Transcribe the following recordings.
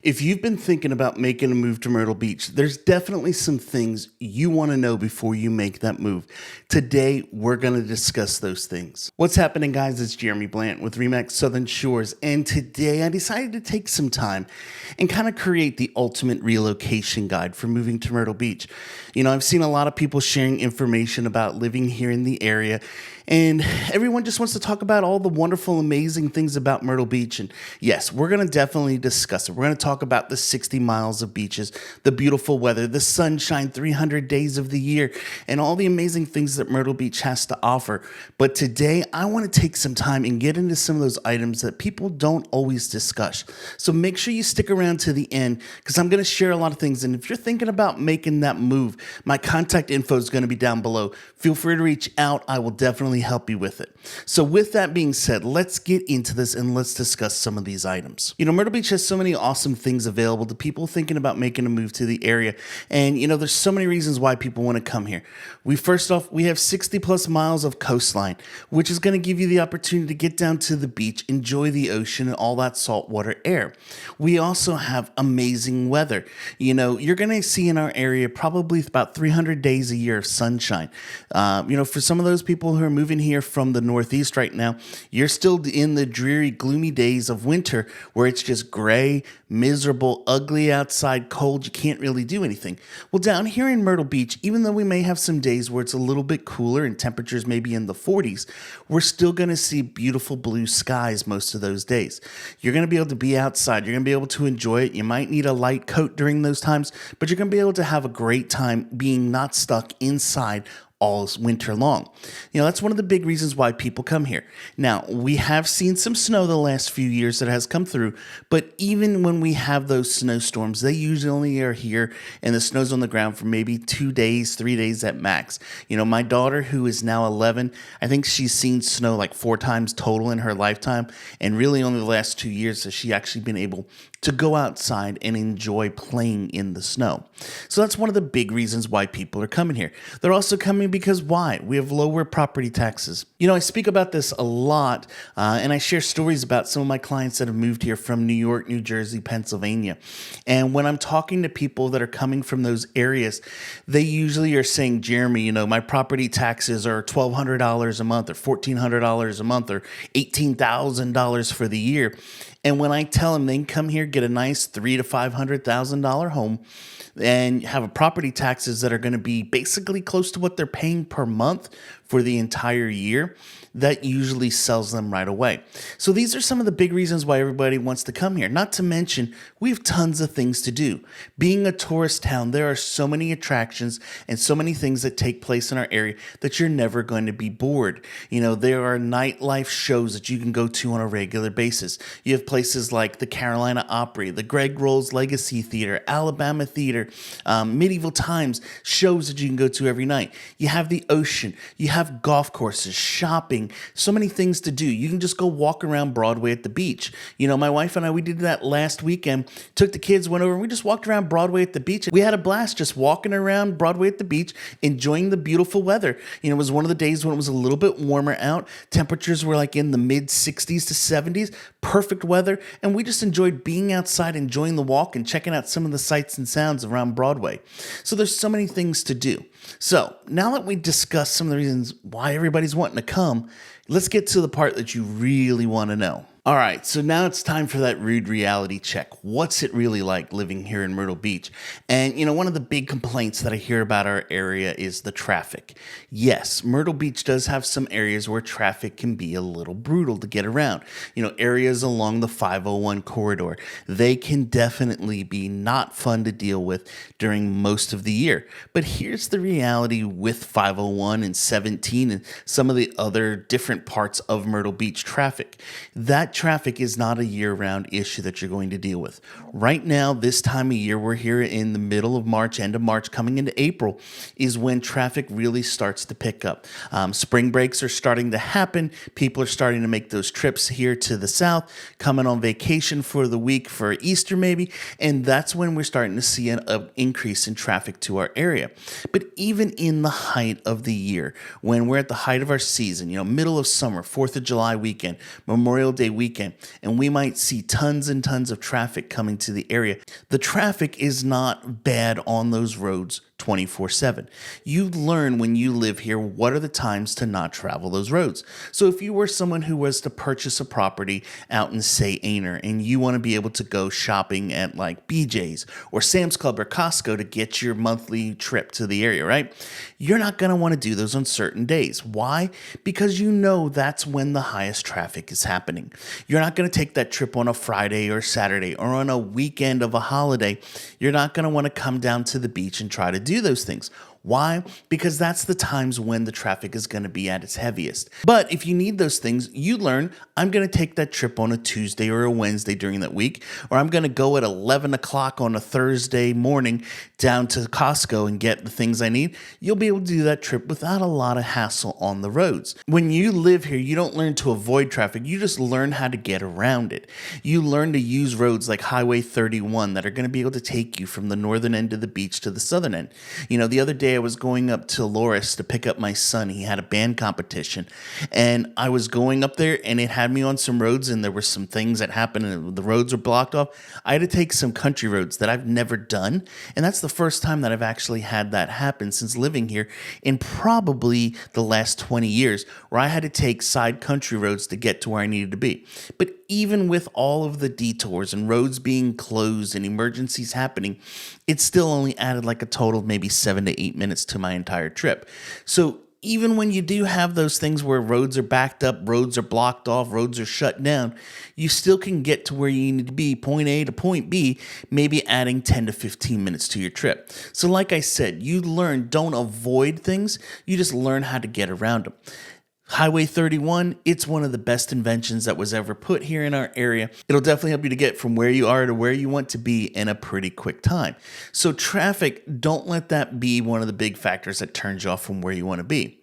If you've been thinking about making a move to Myrtle Beach, there's definitely some things you want to know before you make that move. Today, we're going to discuss those things. What's happening, guys? It's Jeremy Blanton with RE/MAX Southern Shores, and today I decided to take some time and kind of create the ultimate relocation guide for moving to Myrtle Beach. You know, I've seen a lot of people sharing information about living here in the area, and everyone just wants to talk about all the wonderful, amazing things about Myrtle Beach. And yes, we're going to definitely discuss it. We're going to talk about the 60 miles of beaches, the beautiful weather, the sunshine 300 days of the year, and all the amazing things that Myrtle Beach has to offer. But today, I want to take some time and get into some of those items that people don't always discuss. So make sure you stick around to the end because I'm going to share a lot of things. And if you're thinking about making that move, my contact info is going to be down below. Feel free to reach out. I will definitely help you with it. So with that being said, let's get into this and let's discuss some of these items. You know, Myrtle Beach has so many awesome things available to people thinking about making a move to the area. And, you know, there's so many reasons why people want to come here. First off, we have 60 plus miles of coastline, which is going to give you the opportunity to get down to the beach, enjoy the ocean and all that saltwater air. We also have amazing weather. You know, you're going to see in our area probably about 300 days a year of sunshine. You know, for some of those people who are moving here from the Northeast right now, you're still in the dreary, gloomy days of winter where it's just gray, miserable, ugly outside, cold. You can't really do anything. Well, down here in Myrtle Beach, even though we may have some days where it's a little bit cooler and temperatures may be in the 40s, we're still going to see beautiful blue skies most of those days. You're going to be able to be outside. You're going to be able to enjoy it. You might need a light coat during those times, but you're going to be able to have a great time being not stuck inside all winter long. You know, that's one of the big reasons why people come here. Now, we have seen some snow the last few years that has come through, but even when we have those snowstorms, they usually only are here and the snow's on the ground for maybe 2 days, 3 days at max. You know, my daughter, who is now 11, I think she's seen snow like 4 times total in her lifetime, and really only the last 2 years has she actually been able to go outside and enjoy playing in the snow. So that's one of the big reasons why people are coming here. They're also coming because why? We have lower property taxes. You know, I speak about this a lot, and I share stories about some of my clients that have moved here from New York, New Jersey, Pennsylvania. And when I'm talking to people that are coming from those areas, they usually are saying, Jeremy, you know, my property taxes are $1,200 a month or $1,400 a month or $18,000 for the year. And when I tell them they can come here, get a nice $300,000 to $500,000 home, and have a property taxes that are going to be basically close to what they're paying per month for the entire year, that usually sells them right away. So these are some of the big reasons why everybody wants to come here. Not to mention, we have tons of things to do. Being a tourist town, there are so many attractions and so many things that take place in our area that you're never going to be bored. You know, there are nightlife shows that you can go to on a regular basis. You have places like the Carolina Opry, the Greg Rolls Legacy Theater, Alabama Theater, Medieval Times, shows that you can go to every night. You have the ocean. You have golf courses, shopping, so many things to do. You can just go walk around Broadway at the beach. You know, my wife and I, we did that last weekend. Took the kids, went over, and we just walked around Broadway at the beach. We had a blast just walking around Broadway at the beach, enjoying the beautiful weather. You know, it was one of the days when it was a little bit warmer out. Temperatures were like in the mid 60s to 70s. Perfect weather. And we just enjoyed being outside, enjoying the walk, and checking out some of the sights and sounds around Broadway. So there's so many things to do. So now that we discussed some of the reasons why everybody's wanting to come, let's get to the part that you really want to know. All right, so now it's time for that rude reality check. What's it really like living here in Myrtle Beach? And, you know, one of the big complaints that I hear about our area is the traffic. Yes, Myrtle Beach does have some areas where traffic can be a little brutal to get around. You know, areas along the 501 corridor, they can definitely be not fun to deal with during most of the year. But here's the reality with 501 and 17 and some of the other different parts of Myrtle Beach traffic. That traffic is not a year-round issue that you're going to deal with. Right now, this time of year, we're here in the middle of March, end of March, coming into April, is when traffic really starts to pick up. Spring breaks are starting to happen. People are starting to make those trips here to the south, coming on vacation for the week for Easter maybe, and that's when we're starting to see an increase in traffic to our area. But even in the height of the year, when we're at the height of our season, you know, middle of summer, 4th of July weekend, Memorial Day weekend, and we might see tons and tons of traffic coming to the area. The traffic is not bad on those roads 24/7. You learn when you live here what are the times to not travel those roads. So if you were someone who was to purchase a property out in, say, Aner, and you want to be able to go shopping at like BJ's or Sam's Club or Costco to get your monthly trip to the area, right? You're not going to want to do those on certain days. Why? Because you know that's when the highest traffic is happening. You're not going to take that trip on a Friday or Saturday or on a weekend of a holiday. You're not going to want to come down to the beach and try to do those things. Why? Because that's the times when the traffic is going to be at its heaviest. But if you need those things, you learn, I'm going to take that trip on a Tuesday or a Wednesday during that week, or I'm going to go at 11 o'clock on a Thursday morning down to Costco and get the things I need. You'll be able to do that trip without a lot of hassle on the roads. When you live here, you don't learn to avoid traffic. You just learn how to get around it. You learn to use roads like Highway 31 that are going to be able to take you from the northern end of the beach to the southern end. You know, the other day I was going up to Loris to pick up my son. He had a band competition, and I was going up there, and it had me on some roads, and there were some things that happened, and the roads were blocked off. I had to take some country roads that I've never done, and that's the first time that I've actually had that happen since living here in probably the last 20 years, where I had to take side country roads to get to where I needed to be. But even with all of the detours and roads being closed and emergencies happening, it still only added like a total of maybe 7 to 8 minutes to my entire trip. So even when you do have those things where roads are backed up, roads are blocked off, roads are shut down, you still can get to where you need to be, point A to point B, maybe adding 10 to 15 minutes to your trip. So like I said, you learn, don't avoid things, you just learn how to get around them. Highway 31, it's one of the best inventions that was ever put here in our area. It'll definitely help you to get from where you are to where you want to be in a pretty quick time. So traffic, don't let that be one of the big factors that turns you off from where you want to be.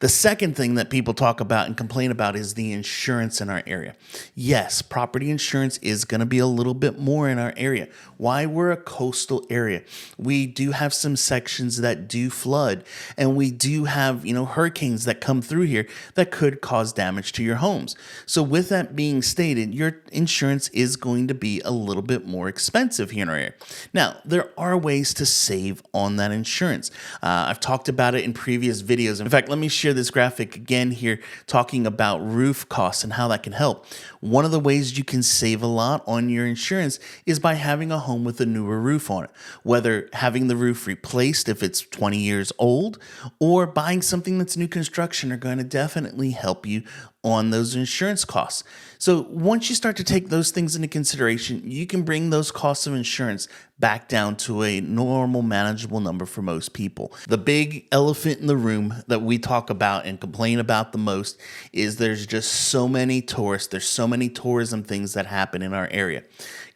The second thing that people talk about and complain about is the insurance in our area. Yes, property insurance is going to be a little bit more in our area. Why? We're a coastal area. We do have some sections that do flood, and we do have, hurricanes that come through here that could cause damage to your homes. So with that being stated, your insurance is going to be a little bit more expensive here in our area. Now, there are ways to save on that insurance. I've talked about it in previous videos. In fact, let me share this graphic again here talking about roof costs and how that can help. One of the ways you can save a lot on your insurance is by having a home with a newer roof on it, whether having the roof replaced if it's 20 years old or buying something that's new construction are going to definitely help you on those insurance costs. So once you start to take those things into consideration, you can bring those costs of insurance back down to a normal, manageable number for most people. The big elephant in the room that we talk about and complain about the most is there's just so many tourists. There's so many tourism things that happen in our area.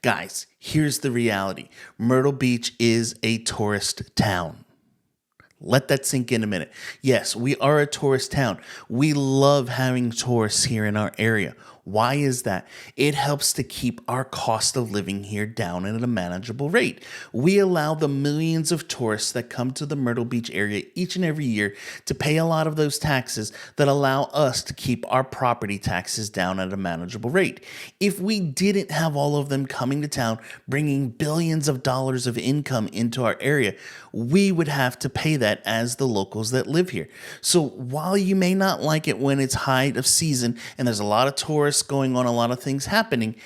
Guys, here's the reality. Myrtle Beach is a tourist town. Let that sink in a minute. Yes, we are a tourist town. We love having tourists here in our area. Why is that? It helps to keep our cost of living here down at a manageable rate. We allow the millions of tourists that come to the Myrtle Beach area each and every year to pay a lot of those taxes that allow us to keep our property taxes down at a manageable rate. If we didn't have all of them coming to town, bringing billions of dollars of income into our area, we would have to pay that as the locals that live here. So while you may not like it when it's height of season and there's a lot of tourists going on, a lot of things happening,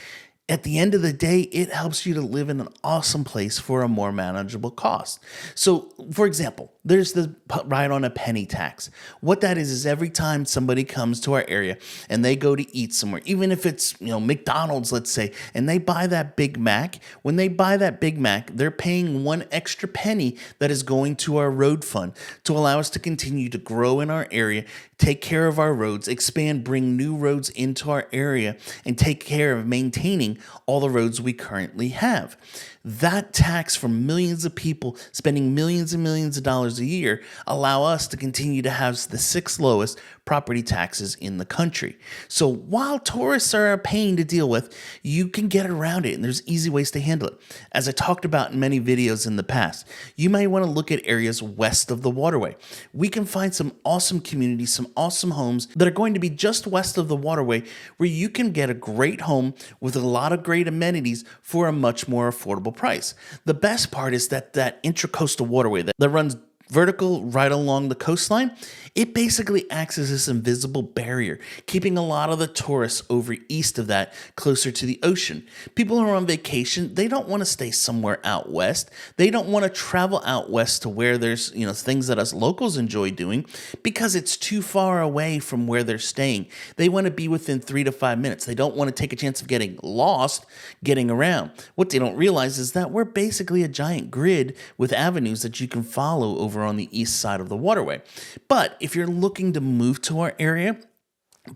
at the end of the day, it helps you to live in an awesome place for a more manageable cost. So, for example, there's the ride on a penny tax. What that is every time somebody comes to our area and they go to eat somewhere, even if it's, McDonald's, let's say, and they buy that Big Mac, when they buy that Big Mac, they're paying one extra penny that is going to our road fund to allow us to continue to grow in our area, take care of our roads, expand, bring new roads into our area, and take care of maintaining maintaining all the roads we currently have. That tax from millions of people spending millions and millions of dollars a year allow us to continue to have the sixth lowest property taxes in the country. So while tourists are a pain to deal with, you can get around it and there's easy ways to handle it. As I talked about in many videos in the past, you may want to look at areas west of the waterway. We can find some awesome communities, some awesome homes that are going to be just west of the waterway where you can get a great home with a lot of great amenities for a much more affordable price. The best part is that intracoastal waterway that runs vertical right along the coastline, it basically acts as this invisible barrier, keeping a lot of the tourists over east of that closer to the ocean. People who are on vacation, they don't want to stay somewhere out west. They don't want to travel out west to where there's, things that us locals enjoy doing because it's too far away from where they're staying. They want to be within 3 to 5 minutes. They don't want to take a chance of getting lost getting around. What they don't realize is that we're basically a giant grid with avenues that you can follow over on the east side of the waterway. But if you're looking to move to our area,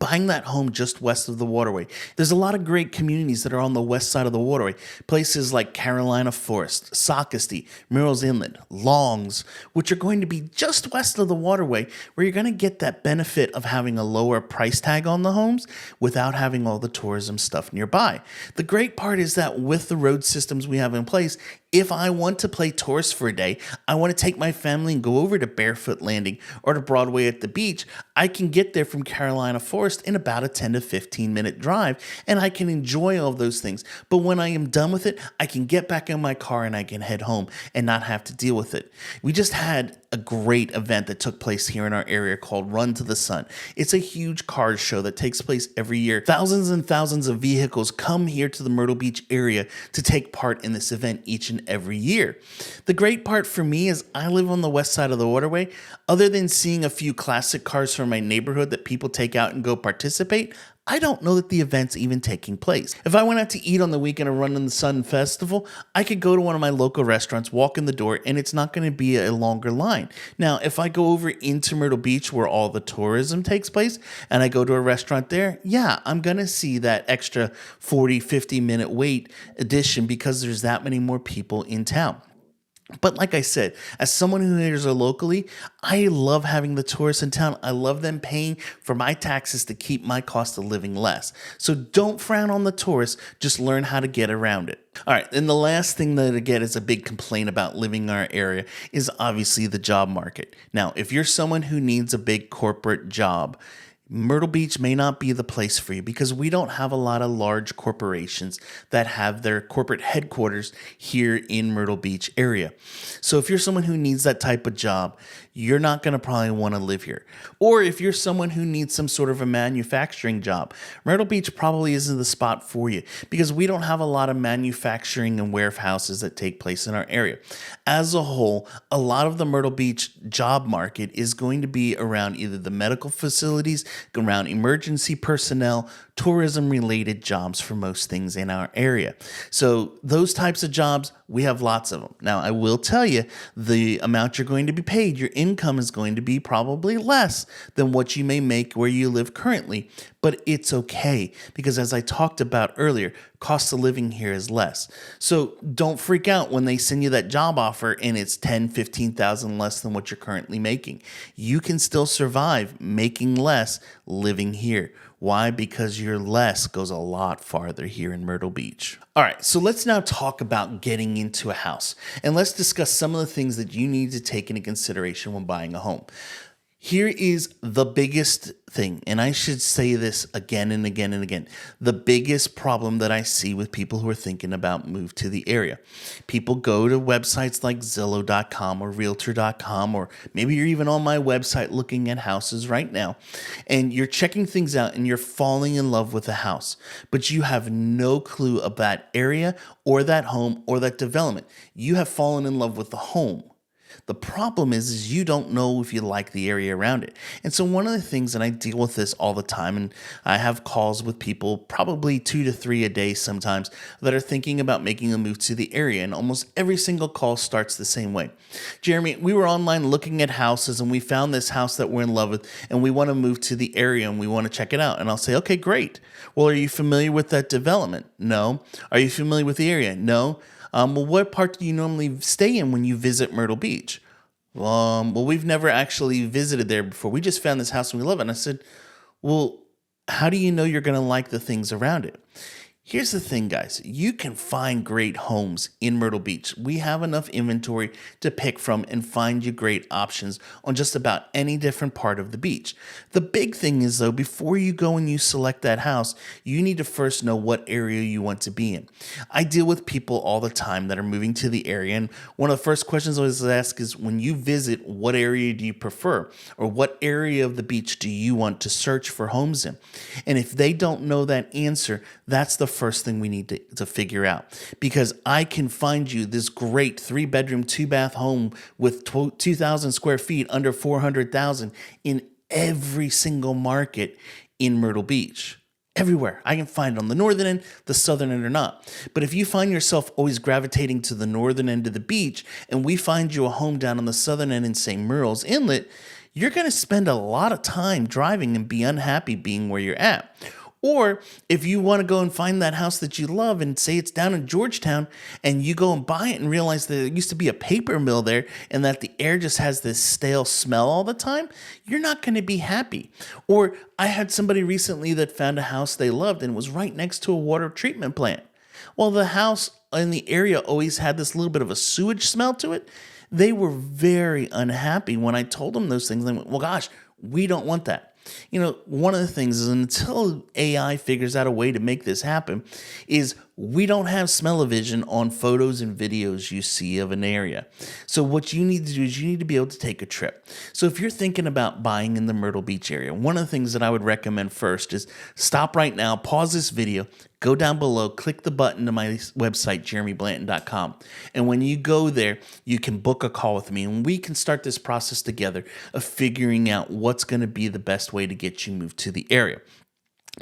buying that home just west of the waterway, there's a lot of great communities that are on the west side of the waterway. Places like Carolina Forest, Sockasty, Murrells Inlet, Longs, which are going to be just west of the waterway, where you're going to get that benefit of having a lower price tag on the homes without having all the tourism stuff nearby. The great part is that with the road systems we have in place, if I want to play tourist for a day, I want to take my family and go over to Barefoot Landing or to Broadway at the beach, I can get there from Carolina Forest in about a 10 to 15 minute drive, and I can enjoy all of those things. But when I am done with it, I can get back in my car and I can head home and not have to deal with it. We just had a great event that took place here in our area called Run to the Sun. It's a huge car show that takes place every year. Thousands and thousands of vehicles come here to the Myrtle Beach area to take part in this event each and every year. The great part for me is I live on the west side of the waterway. Other than seeing a few classic cars from my neighborhood that people take out and go participate, I don't know that the event's even taking place. If I went out to eat on the weekend or Run in the Sun Festival, I could go to one of my local restaurants, walk in the door, and it's not going to be a longer line. Now, if I go over into Myrtle Beach where all the tourism takes place and I go to a restaurant there, yeah, I'm going to see that extra 40, 50-minute wait addition because there's that many more people in town. But like I said, as someone who hears locally, I love having the tourists in town. I love them paying for my taxes to keep my cost of living less. So don't frown on the tourists, just learn how to get around it. All right, and the last thing that again is a big complaint about living in our area is obviously the job market. Now, if you're someone who needs a big corporate job, Myrtle Beach may not be the place for you because we don't have a lot of large corporations that have their corporate headquarters here in Myrtle Beach area. So if you're someone who needs that type of job, you're not going to probably want to live here. Or if you're someone who needs some sort of a manufacturing job, Myrtle Beach probably isn't the spot for you because we don't have a lot of manufacturing and warehouses that take place in our area. As a whole, a lot of the Myrtle Beach job market is going to be around either the medical facilities, around emergency personnel, tourism-related jobs for most things in our area. So those types of jobs, we have lots of them. Now, I will tell you, the amount you're going to be paid, your income is going to be probably less than what you may make where you live currently, but it's okay because as I talked about earlier, cost of living here is less. So don't freak out when they send you that job offer and it's $10,000, $15,000 less than what you're currently making. You can still survive making less living here. Why? Because your less goes a lot farther here in Myrtle Beach. All right, so let's now talk about getting into a house. And let's discuss some of the things that you need to take into consideration when buying a home. Here is the biggest thing, and I should say this again and again and again. The biggest problem that I see with people who are thinking about move to the area. People go to websites like Zillow.com or Realtor.com, or maybe you're even on my website looking at houses right now, and you're checking things out and you're falling in love with a house, but you have no clue about that area or that home or that development. You have fallen in love with the home. The problem is you don't know if you like the area around it. And so one of the things, and I deal with this all the time, and I have calls with people, probably 2 to 3 a day sometimes, that are thinking about making a move to the area. And almost every single call starts the same way. Jeremy, we were online looking at houses and we found this house that we're in love with and we want to move to the area and we want to check it out. And I'll say, okay, great. Well, are you familiar with that development? No. Are you familiar with the area? No. Well, what part do you normally stay in when you visit Myrtle Beach? Well, we've never actually visited there before. We just found this house and we love it. And I said, well, how do you know you're going to like the things around it? Here's the thing, guys. You can find great homes in Myrtle Beach. We have enough inventory to pick from and find you great options on just about any different part of the beach. The big thing is, though, before you go and you select that house, you need to first know what area you want to be in. I deal with people all the time that are moving to the area, and one of the first questions I always ask is, when you visit, what area do you prefer? Or what area of the beach do you want to search for homes in? And if they don't know that answer, that's the first thing we need to figure out, because I can find you this great 3-bedroom, 2-bath home with 2,000 square feet under 400,000 in every single market in Myrtle Beach. Everywhere. I can find it on the northern end, the southern end, or not. But if you find yourself always gravitating to the northern end of the beach and we find you a home down on the southern end in St. Myrtle's Inlet, you're going to spend a lot of time driving and be unhappy being where you're at. Or if you want to go and find that house that you love and say it's down in Georgetown and you go and buy it and realize that there used to be a paper mill there and that the air just has this stale smell all the time, you're not going to be happy. Or I had somebody recently that found a house they loved and it was right next to a water treatment plant. Well, the house in the area always had this little bit of a sewage smell to it. They were very unhappy when I told them those things. They went, well, gosh, we don't want that. You know, one of the things is, until AI figures out a way to make this happen, is we don't have smell-o-vision on photos and videos you see of an area. So what you need to do is you need to be able to take a trip. So if you're thinking about buying in the Myrtle Beach area, one of the things that I would recommend first is stop right now, pause this video, go down below, click the button to my website, jeremyblanton.com. And when you go there, you can book a call with me and we can start this process together of figuring out what's going to be the best way to get you moved to the area.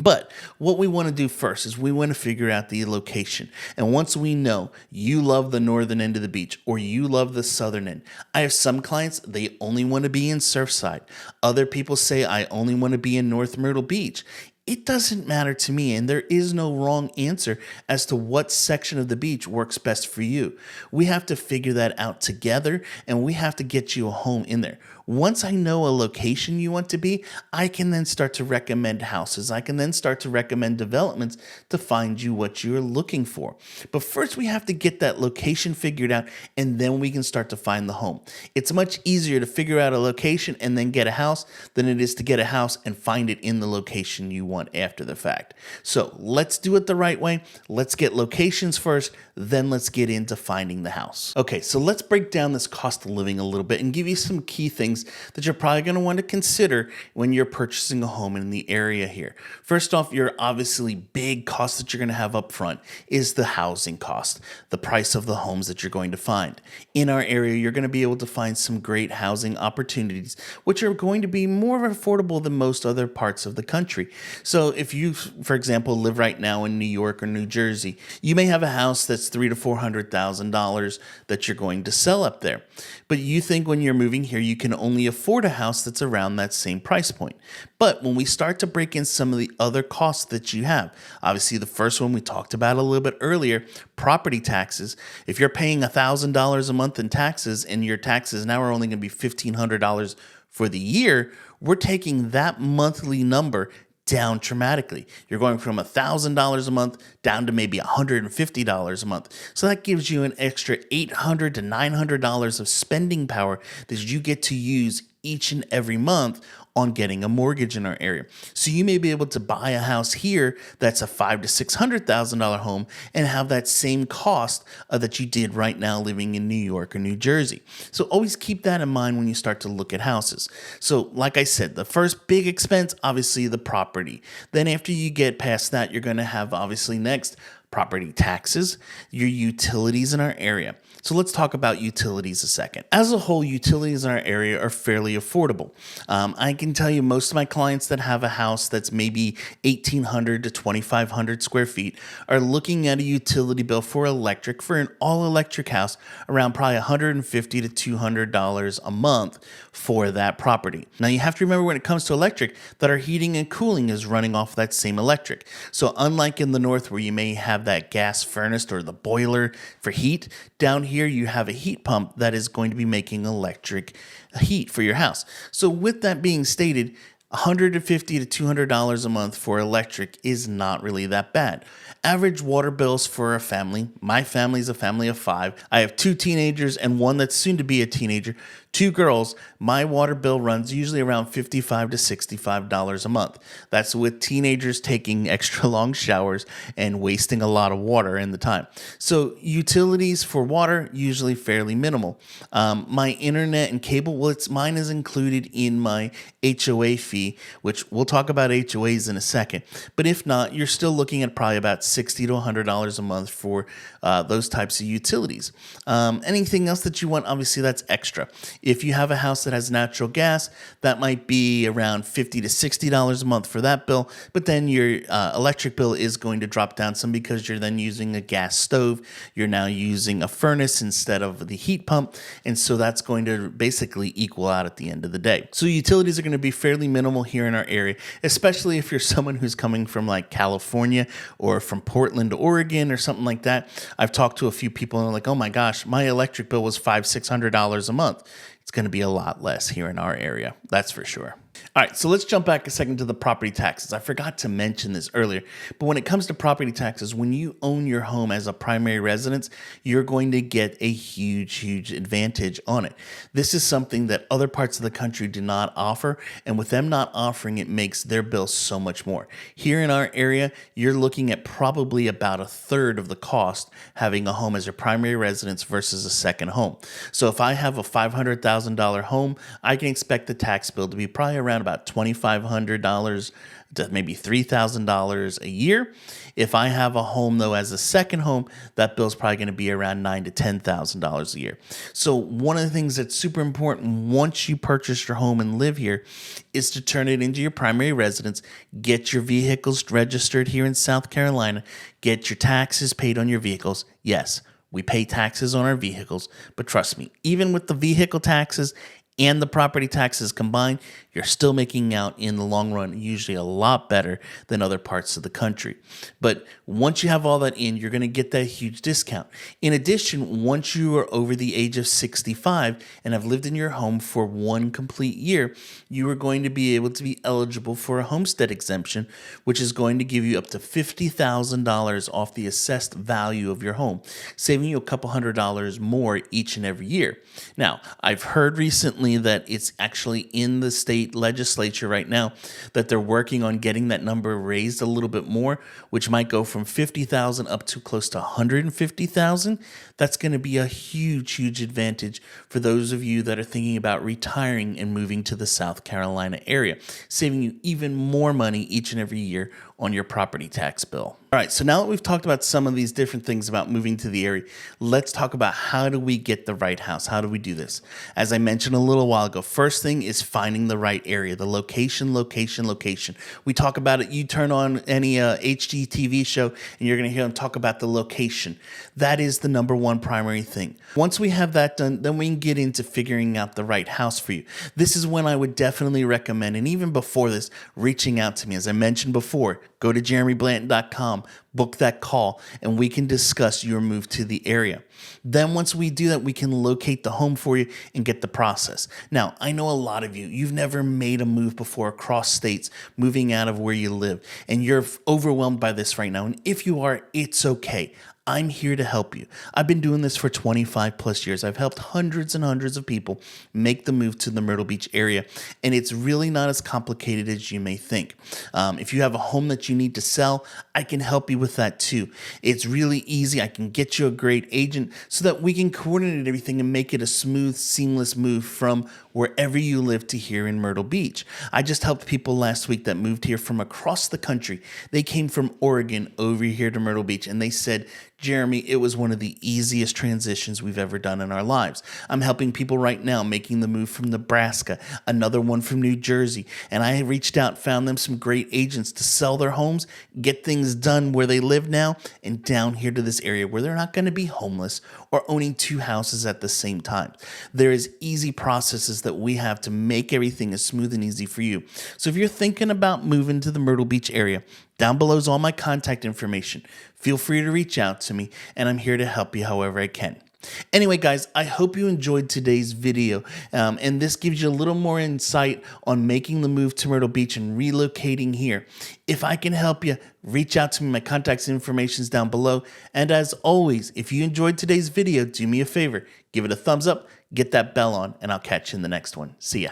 But what we want to do first is we want to figure out the location. And once we know you love the northern end of the beach or you love the southern end, I have some clients, they only want to be in Surfside. Other people say, I only want to be in North Myrtle Beach. It doesn't matter to me, and there is no wrong answer as to what section of the beach works best for you. We have to figure that out together, and we have to get you a home in there. Once I know a location you want to be, I can then start to recommend houses. I can then start to recommend developments to find you what you're looking for. But first, we have to get that location figured out, and then we can start to find the home. It's much easier to figure out a location and then get a house than it is to get a house and find it in the location you want after the fact. So let's do it the right way. Let's get locations first, then let's get into finding the house. Okay, so let's break down this cost of living a little bit and give you some key things that you're probably going to want to consider when you're purchasing a home in the area here. First off, your obviously big cost that you're going to have up front is the housing cost, the price of the homes that you're going to find. In our area, you're going to be able to find some great housing opportunities, which are going to be more affordable than most other parts of the country. So if you, for example, live right now in New York or New Jersey, you may have a house that's $300,000 to $400,000 that you're going to sell up there. But you think when you're moving here, you can only afford a house that's around that same price point. But when we start to break in some of the other costs that you have, obviously the first one we talked about a little bit earlier, property taxes. If you're paying $1,000 a month in taxes and your taxes now are only going to be $1,500 for the year, we're taking that monthly number down dramatically. You're going from $1,000 a month down to maybe $150 a month. So that gives you an extra $800 to $900 of spending power that you get to use each and every month on getting a mortgage in our area. So you may be able to buy a house here that's a $500,000 to $600,000 home and have that same cost that you did right now living in New York or New Jersey. So always keep that in mind when you start to look at houses. So like I said, the first big expense, obviously the property. Then after you get past that, you're going to have obviously next property taxes, your utilities in our area. So let's talk about utilities a second. As a whole, utilities in our area are fairly affordable. I can tell you most of my clients that have a house that's maybe 1,800 to 2,500 square feet are looking at a utility bill for electric for an all-electric house around probably $150 to $200 a month for that property. Now you have to remember when it comes to electric that our heating and cooling is running off that same electric. So unlike in the north where you may have that gas furnace or the boiler for heat, down here you have a heat pump that is going to be making electric heat for your house. So with that being stated, $150 to $200 a month for electric is not really that bad. Average water bills for a family, my family is a family of 5. I have 2 teenagers and one that's soon to be a teenager, 2 girls. My water bill runs usually around $55 to $65 a month. That's with teenagers taking extra long showers and wasting a lot of water in the time. So utilities for water, usually fairly minimal. My internet and cable, mine is included in my HOA fee, which we'll talk about HOAs in a second. But if not, you're still looking at probably about $60 to $100 a month for those types of utilities. Anything else that you want, obviously that's extra. If you have a house that has natural gas, that might be around $50 to $60 a month for that bill. But then your electric bill is going to drop down some because you're then using a gas stove. You're now using a furnace instead of the heat pump. And so that's going to basically equal out at the end of the day. So utilities are going to be fairly minimal here in our area, especially if you're someone who's coming from like California or from Portland, Oregon or something like that. I've talked to a few people and they're like, oh my gosh, my electric bill was $500-$600 a month. It's going to be a lot less here in our area. That's for sure. All right, so let's jump back a second to the property taxes. I forgot to mention this earlier, but when it comes to property taxes, when you own your home as a primary residence, you're going to get a huge advantage on it. This is something that other parts of the country do not offer, and with them not offering, it makes their bill so much more. Here in our area, you're looking at probably about a third of the cost having a home as your primary residence versus a second home. So if I have a $500,000 home, I can expect the tax bill to be probably around about $2,500 to maybe $3,000 a year. If I have a home though as a second home, that bill's probably going to be around $9,000 to $10,000 a year. So one of the things that's super important once you purchase your home and live here is to turn it into your primary residence, get your vehicles registered here in South Carolina, get your taxes paid on your vehicles. Yes, we pay taxes on our vehicles, but trust me, even with the vehicle taxes and the property taxes combined, you're still making out in the long run usually a lot better than other parts of the country. But once you have all that in, you're going to get that huge discount. In addition, once you are over the age of 65 and have lived in your home for 1 complete year, you are going to be able to be eligible for a homestead exemption, which is going to give you up to $50,000 off the assessed value of your home, saving you a couple $100 more each and every year. Now, I've heard recently that it's actually in the state legislature right now that they're working on getting that number raised a little bit more, which might go from 50,000 up to close to 150,000. That's going to be a huge advantage for those of you that are thinking about retiring and moving to the South Carolina area, saving you even more money each and every year on your property tax bill. All right, so now that we've talked about some of these different things about moving to the area, let's talk about how do we get the right house? How do we do this? As I mentioned a little while ago, first thing is finding the right area, the location. We talk about it. You turn on any HGTV show and you're going to hear them talk about the location. That is the number one primary thing. Once we have that done, then we can get into figuring out the right house for you. This is when I would definitely recommend, and even before this, reaching out to me. As I mentioned before, go to jeremyblanton.com, book that call, and we can discuss your move to the area. Then once we do that, we can locate the home for you and get the process. Now, I know a lot of you've never made a move before across states, moving out of where you live, and you're overwhelmed by this right now. And if you are, it's okay. I'm here to help you. I've been doing this for 25 plus years. I've helped hundreds and hundreds of people make the move to the Myrtle Beach area, and it's really not as complicated as you may think. If you have a home that you need to sell, I can help you with that too. It's really easy. I can get you a great agent so that we can coordinate everything and make it a smooth, seamless move from wherever you live to here in Myrtle Beach. I just helped people last week that moved here from across the country. They came from Oregon over here to Myrtle Beach, and they said, Jeremy, it was one of the easiest transitions we've ever done in our lives. I'm helping people right now making the move from Nebraska, another one from New Jersey, and I reached out, found them some great agents to sell their homes, get things done where they live now, and down here to this area where they're not going to be homeless or owning two houses at the same time. There is easy processes that we have to make everything as smooth and easy for you. So if you're thinking about moving to the Myrtle Beach area, down below is all my contact information. Feel free to reach out to me, and I'm here to help you however I can. Anyway, guys, I hope you enjoyed today's video, and this gives you a little more insight on making the move to Myrtle Beach and relocating here. If I can help you, reach out to me. My contact information is down below. And as always, if you enjoyed today's video, do me a favor, give it a thumbs up, get that bell on, and I'll catch you in the next one. See ya.